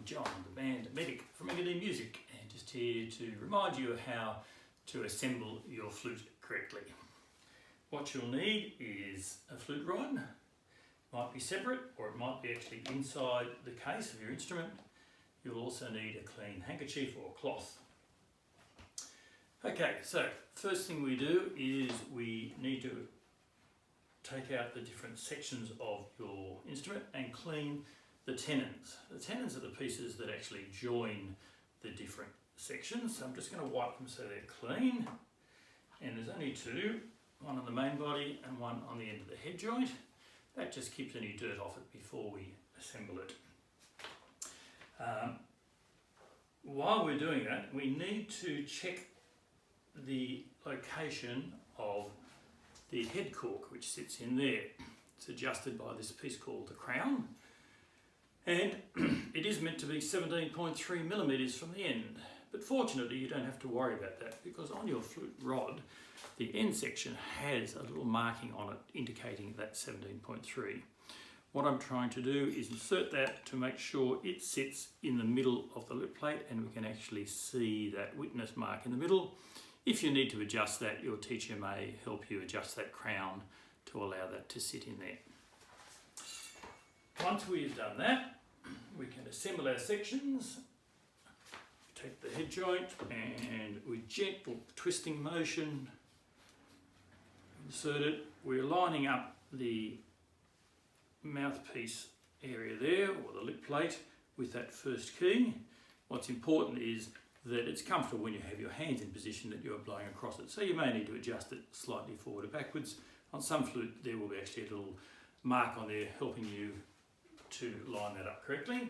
John, the band medic from Engadine Music, and just here to remind you of how to assemble your flute correctly. What you'll need is a flute rod. Might be separate, or it might be actually inside the case of your instrument. You'll also need a clean handkerchief or cloth. Okay, so first thing we do is we need to take out the different sections of your instrument and clean the tenons. The tenons are the pieces that actually join the different sections. So I'm just going to wipe them so they're clean. And there's only two, one on the main body and one on the end of the head joint. That just keeps any dirt off it before we assemble it. While we're doing that, we need to check the location of the head cork, which sits in there. It's adjusted by this piece called the crown, and it is meant to be 17.3 millimeters from the end. But fortunately, you don't have to worry about that, because on your flute rod, the end section has a little marking on it indicating that 17.3. What I'm trying to do is insert that to make sure it sits in the middle of the lip plate, and we can actually see that witness mark in the middle. If you need to adjust that, your teacher may help you adjust that crown to allow that to sit in there. Once we've done that, we can assemble our sections. Take the head joint and with gentle twisting motion, insert it. We're lining up the mouthpiece area there, or the lip plate, with that first key. What's important is that it's comfortable when you have your hands in position that you're blowing across it. So you may need to adjust it slightly forward or backwards. On some flute there will be actually a little mark on there helping you to line that up correctly.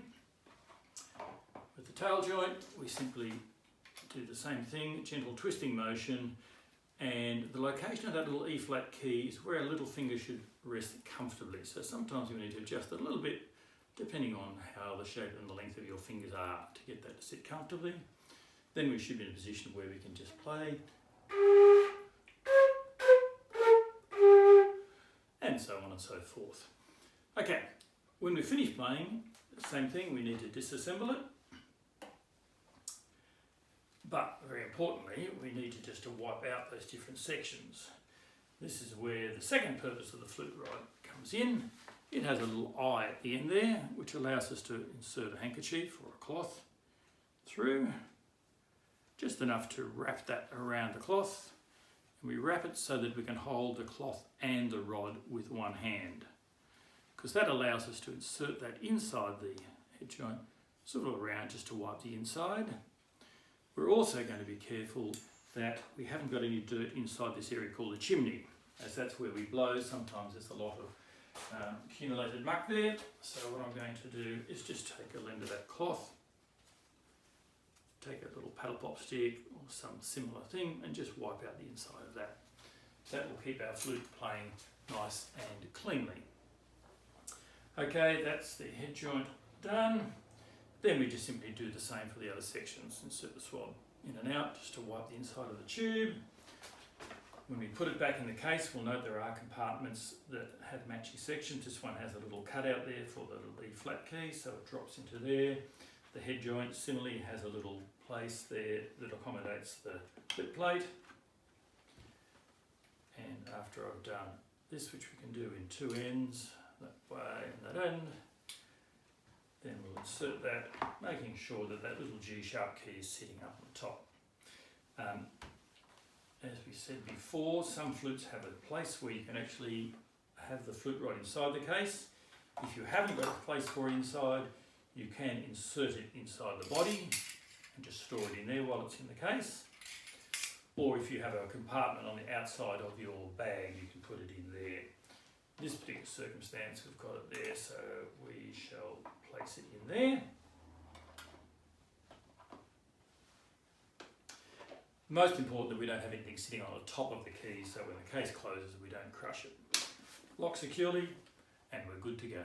With the tail joint we simply do the same thing, gentle twisting motion, and the location of that little E flat key is where our little finger should rest comfortably. So sometimes you need to adjust it a little bit depending on how the shape and the length of your fingers are to get that to sit comfortably. Then we should be in a position where we can just play, and so on and so forth. Okay, when we finish playing, same thing, we need to disassemble it. But very importantly, we need to just wipe out those different sections. This is where the second purpose of the flute rod comes in. It has a little eye at the end there, which allows us to insert a handkerchief or a cloth through. Just enough to wrap that around the cloth, and we wrap it so that we can hold the cloth and the rod with one hand, because that allows us to insert that inside the head joint, sort of around just to wipe the inside. We're also going to be careful that we haven't got any dirt inside this area called the chimney, as that's where we blow. Sometimes there's a lot of accumulated muck there. So what I'm going to do is just take a end of that cloth, take a little paddle pop stick or some similar thing, and just wipe out the inside of that. That will keep our flute playing nice and cleanly. Okay, that's the head joint done. Then we just simply do the same for the other sections. Insert the swab in and out just to wipe the inside of the tube. When we put it back in the case, we'll note there are compartments that have matching sections. This one has a little cutout there for the little E flat key, so it drops into there. The head joint similarly has a little place there that accommodates the lip plate. And after I've done this, which we can do in two ends, that way and that end, then we'll insert that, making sure that that little G-sharp key is sitting up on top. As we said before, some flutes have a place where you can actually have the flute rod inside the case. If you haven't got a place for it inside, you can insert it inside the body and just store it in there while it's in the case. Or if you have a compartment on the outside of your bag, you can put it in there. In this particular circumstance, we've got it there, so we shall place it in there. Most important that we don't have anything sitting on the top of the key, so when the case closes, we don't crush it. Lock securely, and we're good to go.